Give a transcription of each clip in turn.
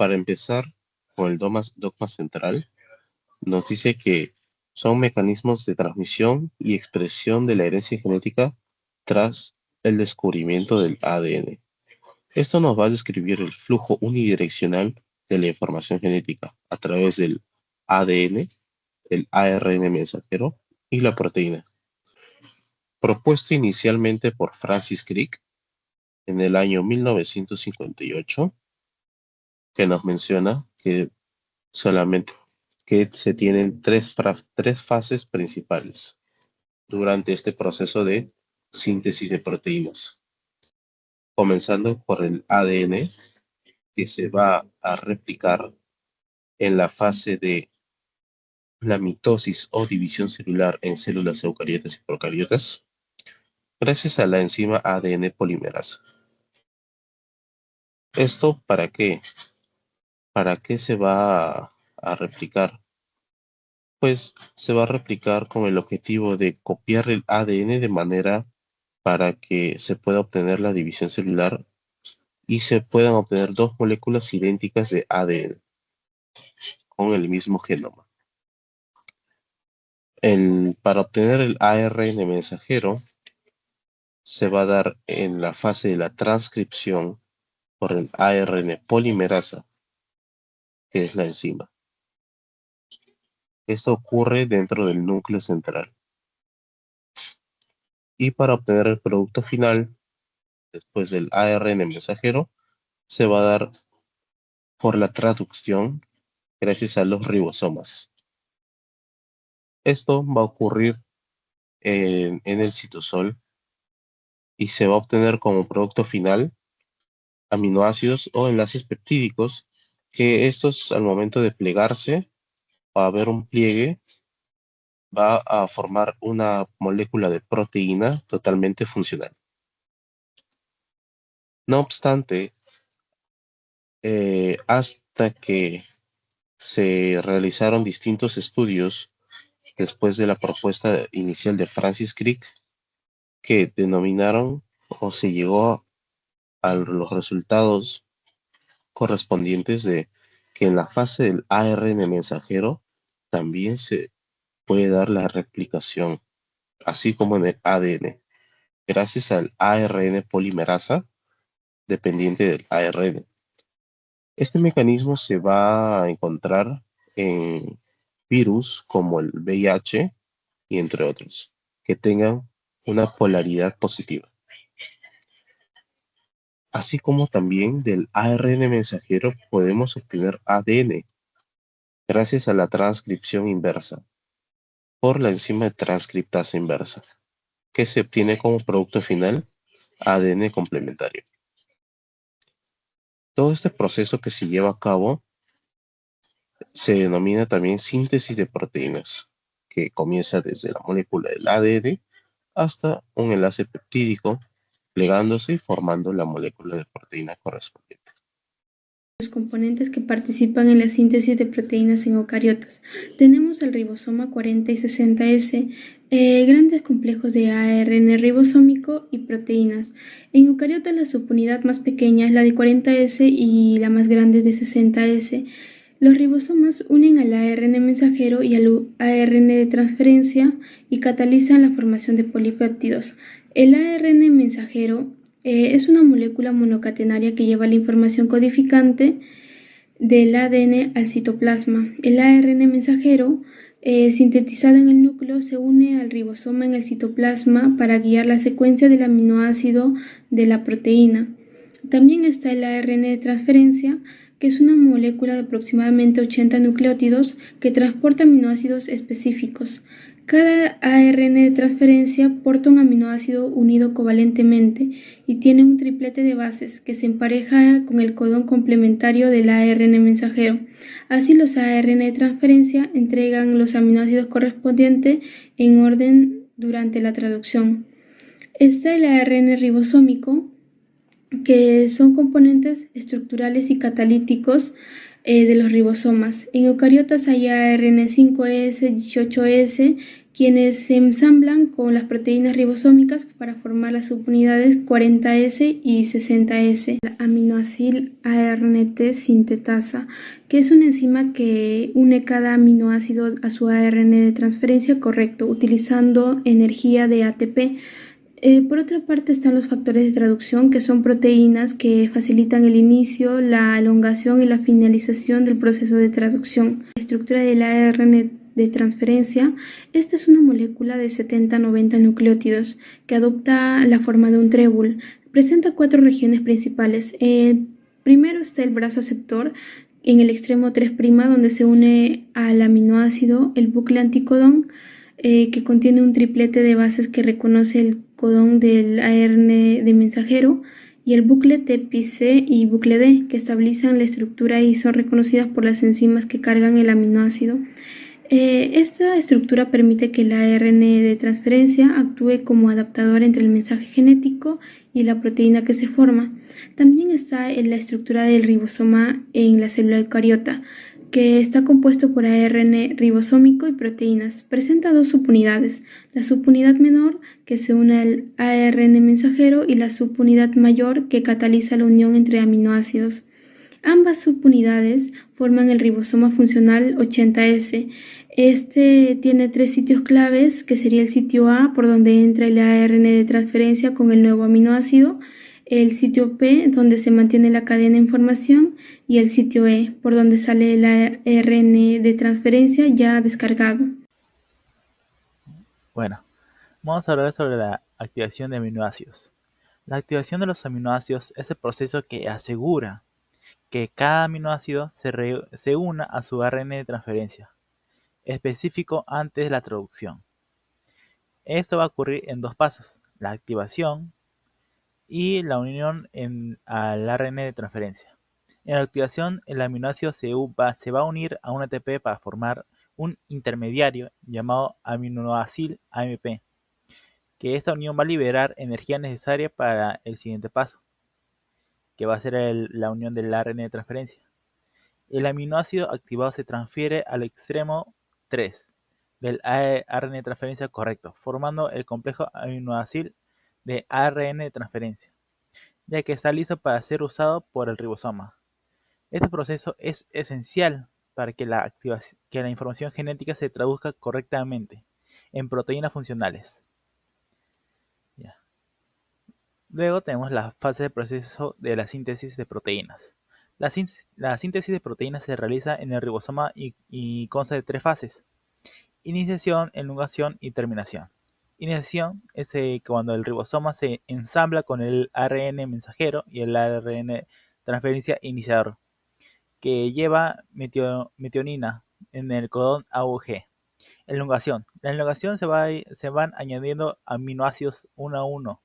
Para empezar, con el dogma central, nos dice que son mecanismos de transmisión y expresión de la herencia genética tras el descubrimiento del ADN. Esto nos va a describir el flujo unidireccional de la información genética a través del ADN, el ARN mensajero y la proteína. Propuesto inicialmente por Francis Crick en el año 1958, que nos menciona que solamente que se tienen tres fases principales durante este proceso de síntesis de proteínas, comenzando por el ADN, que se va a replicar en la fase de la mitosis o división celular en células eucariotas y procariotas, gracias a la enzima ADN polimerasa. ¿Esto para qué? ¿Para qué se va a replicar? Pues se va a replicar con el objetivo de copiar el ADN de manera para que se pueda obtener la división celular y se puedan obtener dos moléculas idénticas de ADN con el mismo genoma. Para obtener el ARN mensajero, se va a dar en la fase de la transcripción por el ARN polimerasa, que es la enzima. Esto ocurre dentro del núcleo central. Y para obtener el producto final, después del ARN mensajero, se va a dar por la traducción gracias a los ribosomas. Esto va a ocurrir en el citosol y se va a obtener como producto final aminoácidos o enlaces peptídicos que estos al momento de plegarse va a haber un pliegue, va a formar una molécula de proteína totalmente funcional. No obstante, hasta que se realizaron distintos estudios después de la propuesta inicial de Francis Crick, que denominaron o se llegó a los resultados correspondientes de que en la fase del ARN mensajero también se puede dar la replicación, así como en el ADN, gracias al ARN polimerasa dependiente del ARN. Este mecanismo se va a encontrar en virus como el VIH y entre otros, que tengan una polaridad positiva. Así como también del ARN mensajero podemos obtener ADN gracias a la transcripción inversa por la enzima de transcriptasa inversa, que se obtiene como producto final ADN complementario. Todo este proceso que se lleva a cabo se denomina también síntesis de proteínas, que comienza desde la molécula del ADN hasta un enlace peptídico, plegándose y formando la molécula de proteína correspondiente. Los componentes que participan en la síntesis de proteínas en eucariotas. Tenemos el ribosoma 40 y 60S, grandes complejos de ARN ribosómico y proteínas. En eucariotas la subunidad más pequeña es la de 40S y la más grande de 60S. Los ribosomas unen al ARN mensajero y al ARN de transferencia y catalizan la formación de polipéptidos. El ARN mensajero es una molécula monocatenaria que lleva la información codificante del ADN al citoplasma. El ARN mensajero, sintetizado en el núcleo, se une al ribosoma en el citoplasma para guiar la secuencia del aminoácido de la proteína. También está el ARN de transferencia, que es una molécula de aproximadamente 80 nucleótidos que transporta aminoácidos específicos. Cada ARN de transferencia porta un aminoácido unido covalentemente y tiene un triplete de bases que se empareja con el codón complementario del ARN mensajero. Así, los ARN de transferencia entregan los aminoácidos correspondientes en orden durante la traducción. Está el ARN ribosómico, que son componentes estructurales y catalíticos de los ribosomas. En eucariotas hay ARN 5S, 18S quienes se ensamblan con las proteínas ribosómicas para formar las subunidades 40S y 60S. La aminoácido ARNT sintetasa, que es una enzima que une cada aminoácido a su ARN de transferencia correcto, utilizando energía de ATP. Por otra parte están los factores de traducción, que son proteínas que facilitan el inicio, la elongación y la finalización del proceso de traducción. La estructura del ARN de transferencia, esta es una molécula de 70-90 nucleótidos que adopta la forma de un trébol. Presenta 4 regiones principales. Primero está el brazo aceptor, en el extremo 3', donde se une al aminoácido el bucle anticodón, que contiene un triplete de bases que reconoce el codón del ARN de mensajero, y el bucle T-C y bucle D, que estabilizan la estructura y son reconocidas por las enzimas que cargan el aminoácido. Esta estructura permite que el ARN de transferencia actúe como adaptador entre el mensaje genético y la proteína que se forma. También está en la estructura del ribosoma en la célula eucariota, que está compuesto por ARN ribosómico y proteínas. Presenta 2 subunidades, la subunidad menor, que se une al ARN mensajero, y la subunidad mayor, que cataliza la unión entre aminoácidos. Ambas subunidades forman el ribosoma funcional 80S. Este tiene 3 sitios claves, que sería el sitio A, por donde entra el ARN de transferencia con el nuevo aminoácido, el sitio P, donde se mantiene la cadena de información, y el sitio E, por donde sale el ARN de transferencia ya descargado. Bueno, vamos a hablar sobre la activación de aminoácidos. La activación de los aminoácidos es el proceso que asegura que cada aminoácido se una a su ARN de transferencia específico antes de la traducción. Esto va a ocurrir en 2 pasos, la activación y la unión al ARN de transferencia. En la activación, el aminoácido se va a unir a un ATP para formar un intermediario llamado aminoácido AMP, que esta unión va a liberar energía necesaria para el siguiente paso, que va a ser la unión del ARN de transferencia. El aminoácido activado se transfiere al extremo 3 del ARN de transferencia correcto, formando el complejo aminoácido de ARN de transferencia, ya que está listo para ser usado por el ribosoma. Este proceso es esencial para que la información genética se traduzca correctamente en proteínas funcionales. Luego tenemos la fase de proceso de la síntesis de proteínas. La síntesis de proteínas se realiza en el ribosoma y consta de 3 fases: iniciación, elongación y terminación. Iniciación es cuando el ribosoma se ensambla con el ARN mensajero y el ARN transferencia iniciador, que lleva metionina en el codón AUG. Elongación. La elongación se van añadiendo aminoácidos uno a uno,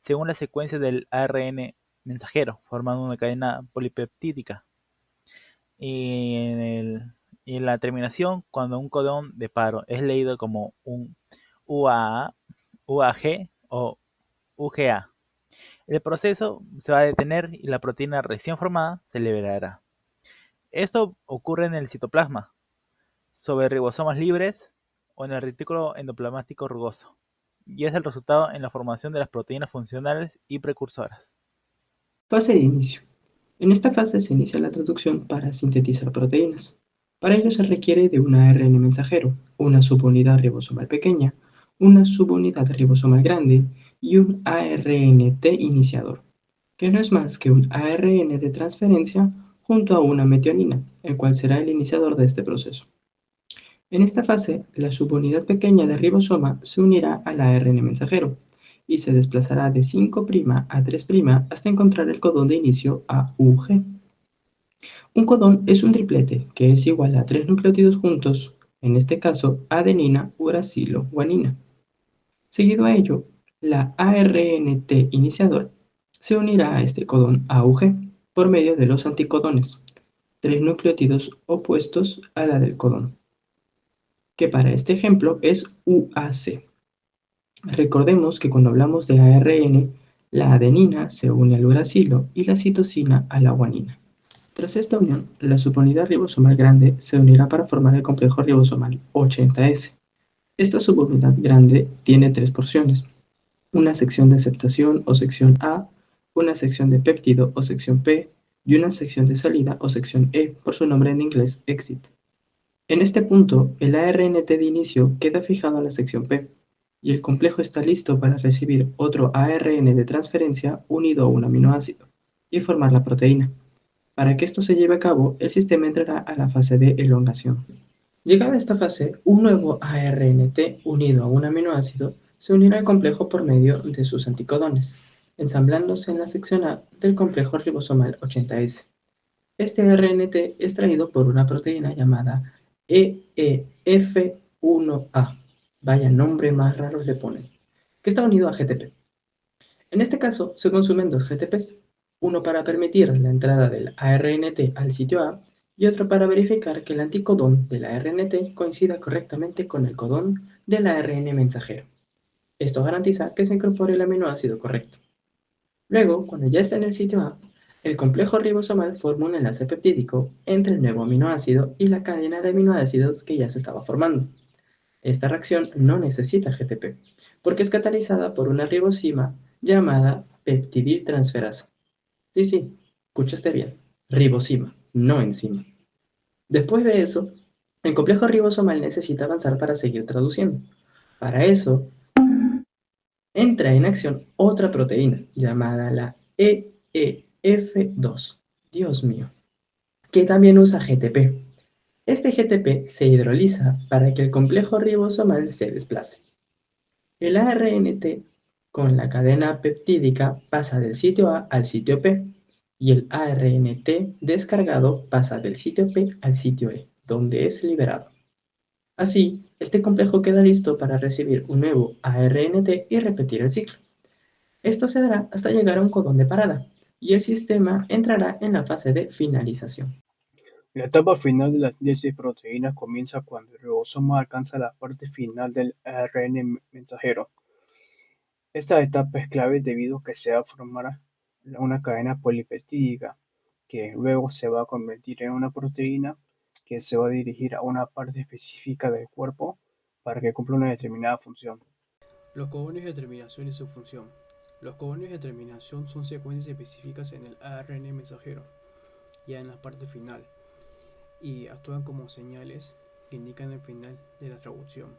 según la secuencia del ARN mensajero, formando una cadena polipeptídica. Y en la terminación, cuando un codón de paro es leído como un UAG o UGA, el proceso se va a detener y la proteína recién formada se liberará. Esto ocurre en el citoplasma, sobre ribosomas libres o en el retículo endoplasmático rugoso, y es el resultado en la formación de las proteínas funcionales y precursoras. Fase de inicio. En esta fase se inicia la traducción para sintetizar proteínas. Para ello se requiere de un ARN mensajero, una subunidad ribosomal pequeña, una subunidad ribosomal grande y un ARNT iniciador, que no es más que un ARN de transferencia junto a una metionina, el cual será el iniciador de este proceso. En esta fase, la subunidad pequeña de ribosoma se unirá al ARN mensajero y se desplazará de 5' a 3' hasta encontrar el codón de inicio AUG. Un codón es un triplete que es igual a 3 nucleótidos juntos, en este caso adenina, uracilo, guanina. Seguido a ello, la ARNT iniciador se unirá a este codón AUG por medio de los anticodones, 3 nucleótidos opuestos a la del codón, que para este ejemplo es UAC. Recordemos que cuando hablamos de ARN, la adenina se une al uracilo y la citosina a la guanina. Tras esta unión, la subunidad ribosomal grande se unirá para formar el complejo ribosomal 80S. Esta subunidad grande tiene tres porciones: una sección de aceptación o sección A, una sección de péptido o sección P y una sección de salida o sección E, por su nombre en inglés exit. En este punto, el ARNT de inicio queda fijado a la sección P y el complejo está listo para recibir otro ARN de transferencia unido a un aminoácido y formar la proteína. Para que esto se lleve a cabo, el sistema entrará a la fase de elongación. Llegada a esta fase, un nuevo ARNT unido a un aminoácido se unirá al complejo por medio de sus anticodones, ensamblándose en la sección A del complejo ribosomal 80S. Este ARNT es traído por una proteína llamada EEF1A, vaya nombre más raro le ponen, que está unido a GTP. En este caso, se consumen dos GTPs, uno para permitir la entrada del ARNT al sitio A y otro para verificar que el anticodón del ARNT coincida correctamente con el codón del ARN mensajero. Esto garantiza que se incorpore el aminoácido correcto. Luego, cuando ya está en el sitio A, el complejo ribosomal forma un enlace peptídico entre el nuevo aminoácido y la cadena de aminoácidos que ya se estaba formando. Esta reacción no necesita GTP, porque es catalizada por una ribosima llamada peptidiltransferasa. Sí, escuchaste bien, ribosima, no enzima. Después de eso, el complejo ribosomal necesita avanzar para seguir traduciendo. Para eso, entra en acción otra proteína llamada la EEF2, Dios mío, que también usa GTP. Este GTP se hidroliza para que el complejo ribosomal se desplace. El ARNT con la cadena peptídica pasa del sitio A al sitio P y el ARNT descargado pasa del sitio P al sitio E, donde es liberado. Así, este complejo queda listo para recibir un nuevo ARNT y repetir el ciclo. Esto se dará hasta llegar a un codón de parada, y el sistema entrará en la fase de finalización. La etapa final de la síntesis de proteínas comienza cuando el ribosoma alcanza la parte final del ARN mensajero. Esta etapa es clave debido a que se va a formar una cadena polipeptídica, que luego se va a convertir en una proteína que se va a dirigir a una parte específica del cuerpo para que cumpla una determinada función. Los codones de terminación y su función. Los codones de terminación son secuencias específicas en el ARN mensajero, ya en la parte final, y actúan como señales que indican el final de la traducción.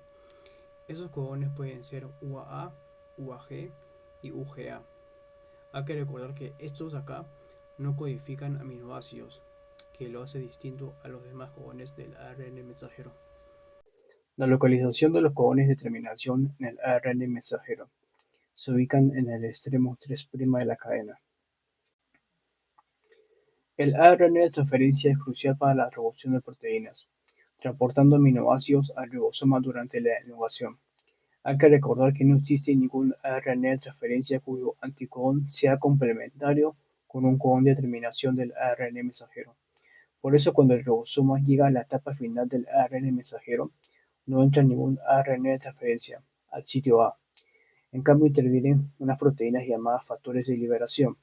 Esos codones pueden ser UAA, UAG y UGA. Hay que recordar que estos acá no codifican aminoácidos, que lo hace distinto a los demás codones del ARN mensajero. La localización de los codones de terminación en el ARN mensajero se ubican en el extremo 3' de la cadena. El ARN de transferencia es crucial para la revolución de proteínas, transportando aminoácidos al ribosoma durante la elongación. Hay que recordar que no existe ningún ARN de transferencia cuyo anticodón sea complementario con un codón de terminación del ARN mensajero. Por eso, cuando el ribosoma llega a la etapa final del ARN mensajero, no entra ningún ARN de transferencia al sitio A. En cambio, intervienen unas proteínas llamadas factores de liberación,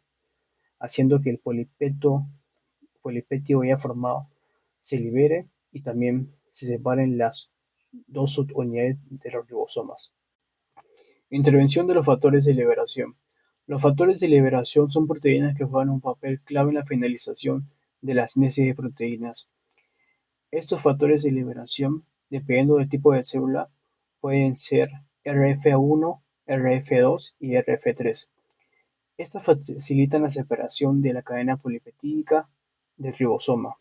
haciendo que el polipéptido ya formado se libere y también se separen las dos subunidades de los ribosomas. Intervención de los factores de liberación. Los factores de liberación son proteínas que juegan un papel clave en la finalización de la síntesis de proteínas. Estos factores de liberación, dependiendo del tipo de célula, pueden ser RF1, RF2 y RF3. Estas facilitan la separación de la cadena polipeptídica del ribosoma.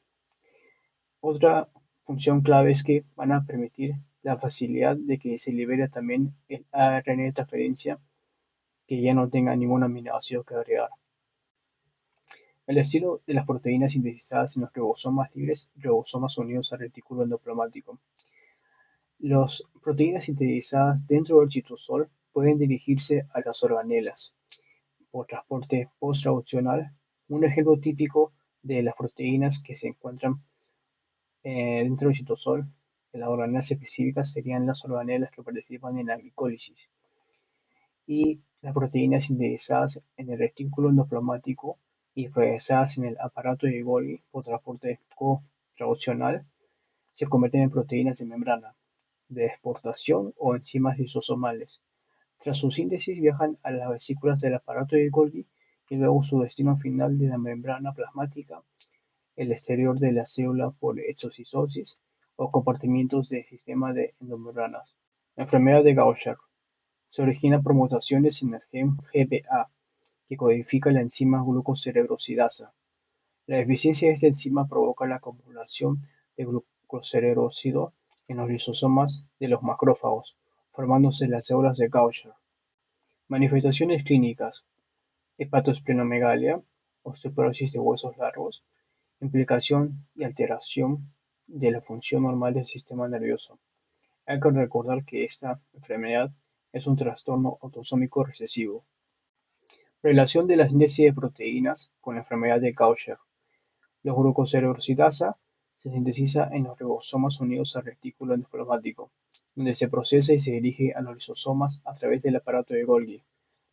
Otra función clave es que van a permitir la facilidad de que se libere también el ARN de transferencia que ya no tenga ningún aminoácido que agregar. El estilo de las proteínas sintetizadas en los ribosomas libres y ribosomas unidos al retículo endoplasmático. Las proteínas sintetizadas dentro del citosol pueden dirigirse a las organelas por transporte post-traduccional. Un ejemplo típico de las proteínas que se encuentran dentro del citosol de las organelas específicas serían las organelas que participan en la glicólisis y las proteínas sintetizadas en el retículo endoplasmático y procesadas en el aparato de Golgi por transporte co-traduccional se convierten en proteínas de membrana. de exportación o enzimas lisosomales. Tras su síntesis viajan a las vesículas del aparato de Golgi y luego su destino final de la membrana plasmática, el exterior de la célula por exocistosis o compartimientos del sistema de endomembranas. La enfermedad de Gaucher se origina por mutaciones en el gen GBA, que codifica la enzima glucocerebrosidasa. La deficiencia de esta enzima provoca la acumulación de glucocerebrósido en los lisosomas de los macrófagos, formándose las células de Gaucher. Manifestaciones clínicas: hepatosplenomegalia, osteoporosis de huesos largos, implicación y alteración de la función normal del sistema nervioso. Hay que recordar que esta enfermedad es un trastorno autosómico recesivo. Relación de la síntesis de proteínas con la enfermedad de Gaucher. La glucocerebrosidasa se sintetiza en los ribosomas unidos al retículo endoplasmático, donde se procesa y se dirige a los lisosomas a través del aparato de Golgi.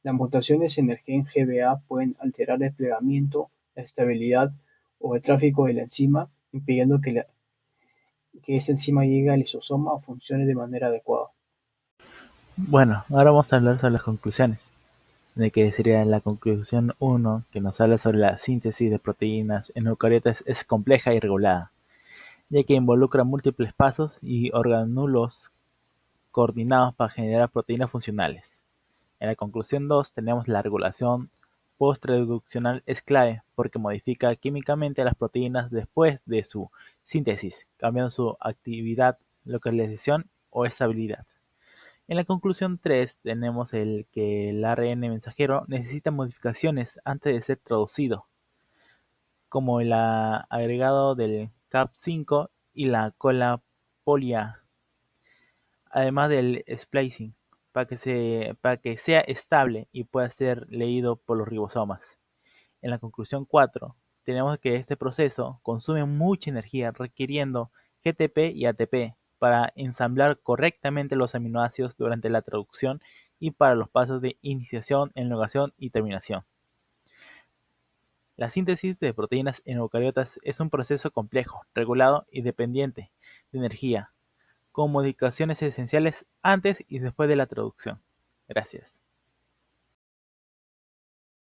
Las mutaciones en el gen GBA pueden alterar el plegamiento, la estabilidad o el tráfico de la enzima, impidiendo que esa enzima llegue al lisosoma o funcione de manera adecuada. Bueno, ahora vamos a hablar sobre las conclusiones, de que sería la conclusión 1, que nos habla sobre la síntesis de proteínas en eucariotas es compleja y regulada, ya que involucra múltiples pasos y orgánulos coordinados para generar proteínas funcionales. En la conclusión 2 tenemos la regulación posttraduccional es clave porque modifica químicamente las proteínas después de su síntesis, cambiando su actividad, localización o estabilidad. En la conclusión 3 tenemos el que el ARN mensajero necesita modificaciones antes de ser traducido, como el agregado del Cap5 y la cola polia, además del splicing, para que sea estable y pueda ser leído por los ribosomas. En la conclusión 4, tenemos que este proceso consume mucha energía requiriendo GTP y ATP para ensamblar correctamente los aminoácidos durante la traducción y para los pasos de iniciación, elongación y terminación. La síntesis de proteínas en eucariotas es un proceso complejo, regulado y dependiente de energía, con modificaciones esenciales antes y después de la traducción. Gracias.